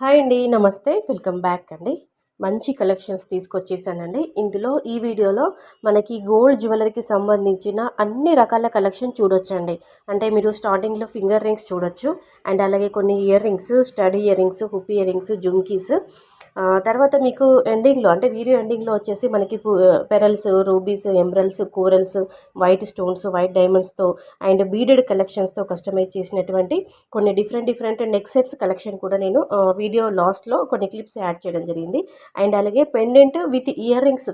Hi అండి. నమస్తే. Welcome back అండి. మంచి కలెక్షన్స్ తీసుకొచ్చేసానండి. ఈ వీడియోలో మనకి గోల్డ్ జ్యువెలరీకి సంబంధించిన అన్ని రకాల కలెక్షన్ చూడొచ్చండి. అంటే మీరు స్టార్టింగ్‌లో ఫింగర్ రింగ్స్ చూడొచ్చు. అండ్ అలాగే కొన్ని earrings, stud earrings, hook earrings, jhumkis. తర్వాత మీకు ఎండింగ్‌లో అంటే వీడియో ఎండింగ్‌లో వచ్చేసి మనకి pearls, rubies, emeralds, corals, white stones, white డైమండ్స్‌తో అండ్ బీడెడ్ కలెక్షన్స్‌తో కస్టమైజ్ చేసినటువంటి కొన్ని డిఫరెంట్ నెక్ సెట్స్ కలెక్షన్ కూడా నేను వీడియో లాస్ట్‌లో కొన్ని క్లిప్స్ యాడ్ చేయడం జరిగింది. అండ్ అలాగే పెండెంట్ విత్ ఇయర్ రింగ్స్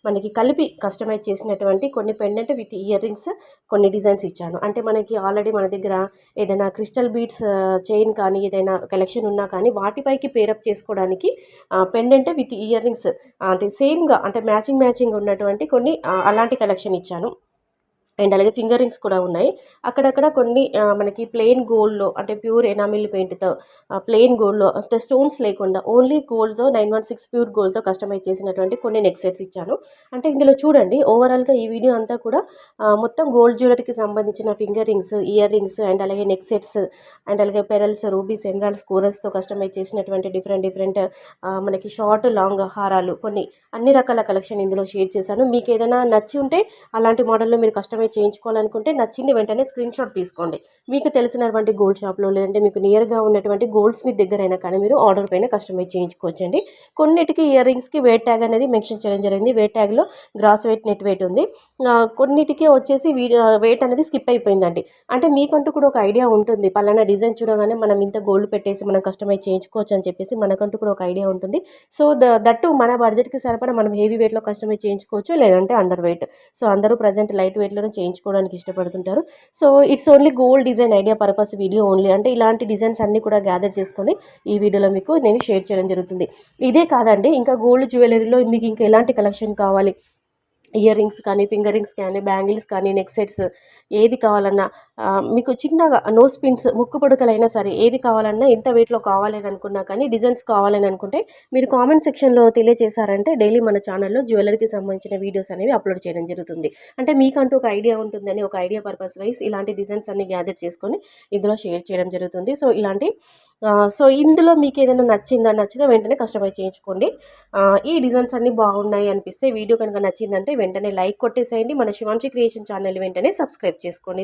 మనకి కలిపి కస్టమైజ్ చేసినటువంటి కొన్ని పెండెంట్ విత్ ఇయర్ రింగ్స్ కొన్ని డిజైన్స్ ఇచ్చాను. అంటే మనకి ఆల్రెడీ మన దగ్గర ఏదైనా క్రిస్టల్ బీడ్స్ చైన్ కానీ ఏదైనా కలెక్షన్ ఉన్నా కానీ వాటిపైకి పేరప్ చేసుకోవడానికి పెండెంట్ విత్ ఇయర్ రింగ్స్ అంటే సేమ్‌గా అంటే మ్యాచింగ్ ఉన్నటువంటి కొన్ని అలాంటి కలెక్షన్ ఇచ్చాను. అండ్ అలాగే ఫింగర్ రింగ్స్ కూడా ఉన్నాయి. అక్కడక్కడ కొన్ని మనకి ప్లెయిన్ గోల్డ్‌లో అంటే ప్యూర్ ఎనామిల్ పెయింట్‌తో ప్లెయిన్ గోల్డ్‌లో అంటే స్టోన్స్ లేకుండా ఓన్లీ గోల్డ్‌తో 916 ప్యూర్ గోల్డ్‌తో కస్టమైజ్ చేసినటువంటి కొన్ని నెక్ సెట్స్ ఇచ్చాను. అంటే ఇందులో చూడండి ఓవరాల్‌గా ఈ వీడియో అంతా కూడా మొత్తం గోల్డ్ జ్యువెలరీకి సంబంధించిన finger rings, ear rings and అలాగే నెక్ సెట్స్ అండ్ అలాగే పెరల్స్, రూబీస్, ఎమరాల్డ్స్, కోరల్స్‌తో కస్టమైజ్ చేసినటువంటి డిఫరెంట్ మనకి షార్ట్, లాంగ్ హారాలు కొన్ని అన్ని రకాల కలెక్షన్ ఇందులో షేర్ చేశాను. మీకు ఏదైనా నచ్చి ఉంటే అలాంటి మోడల్‌లో మీరు కస్టమైజ్ చేయించుకోవాలనుకుంటే నచ్చింది వెంటనే స్క్రీన్ షాట్ తీసుకోండి. మీకు తెలిసినటువంటి గోల్డ్ షాప్‌లో లేదంటే మీకు నియర్‌గా ఉన్నటువంటి గోల్డ్ స్మిత్ దగ్గరైనా కానీ మీరు ఆర్డర్ పైన కస్టమైజ్ చేయించుకోవచ్చండి. కొన్నిటికి ఇయర్ రింగ్స్‌కి వెయిట్ ట్యాగ్ అనేది మెన్షన్ చేయడం జరిగింది. వెయిట్ ట్యాగ్‌లో గ్రాస్ వెయిట్, నెట్ వెయిట్ ఉంది. కొన్నిటికి వచ్చేసి వెయిట్ అనేది స్కిప్ అయిపోయిందండి. అంటే మీకంటూ కూడా ఒక ఐడియా ఉంటుంది. పలానా డిజైన్ చూడగానే మనం ఇంత గోల్డ్ పెట్టేసి మనం కస్టమైజ్ చేయించుకోవచ్చు అని చెప్పేసి మనకంటూ కూడా ఒక ఐడియా ఉంటుంది. సో, దట్టు మన బడ్జెట్‌కి సరిపడా మనం హెవీ వెయిట్‌లో కస్టమైజ్ చేయించుకోవచ్చు. లేదంటే అండర్ వెయిట్. సో, అందరూ ప్రెజెంట్ లైట్ వెయిట్‌లోనే చేయించుకోవడానికి ఇష్టపడుతుంటారు. So, it's only gold design idea purpose video only. అంటే ఇలాంటి డిజైన్స్ అన్నీ కూడా గ్యాదర్ చేసుకొని ఈ వీడియోలో మీకు నేను షేర్ చేయడం జరుగుతుంది. ఇదే కాదండి, ఇంకా గోల్డ్ జ్యువెలరీలో మీకు ఇంకా ఎలాంటి కలెక్షన్ కావాలి, ఇయర్ రింగ్స్ కానీ, ఫింగర్ రింగ్స్ కానీ, బ్యాంగిల్స్ కానీ, నెక్ సెట్స్ ఏది కావాలన్నా మీకు చిన్నగా నోస్ పిన్స్, ముక్కు పుడకలైనా సరే ఏది కావాలన్నా ఎంత వెయిట్‌లో కావాలని అనుకున్నా కానీ డిజైన్స్ కావాలని అనుకుంటే మీరు కామెంట్ సెక్షన్‌లో తెలియజేశారంటే డైలీ మన ఛానల్‌లో జ్యువెలరీకి సంబంధించిన వీడియోస్ అనేవి అప్లోడ్ చేయడం జరుగుతుంది. అంటే మీకంటూ ఒక ఐడియా ఉంటుందని ఒక ఐడియా పర్పస్ వైస్ ఇలాంటి డిజైన్స్ అన్ని గ్యాదర్ చేసుకొని ఇందులో షేర్ చేయడం జరుగుతుంది. సో, ఇందులో మీకేదైనా నచ్చితే వెంటనే కస్టమైజ్ చేయించుకోండి. ఈ డిజైన్స్ అన్నీ బాగున్నాయి అనిపిస్తే వీడియో కనుక నచ్చిందంటే వెంటనే లైక్ కొట్టేసేయండి. మన శివాంశి క్రియేషన్ ఛానల్ వెంటనే సబ్స్క్రైబ్ చేసుకోండి.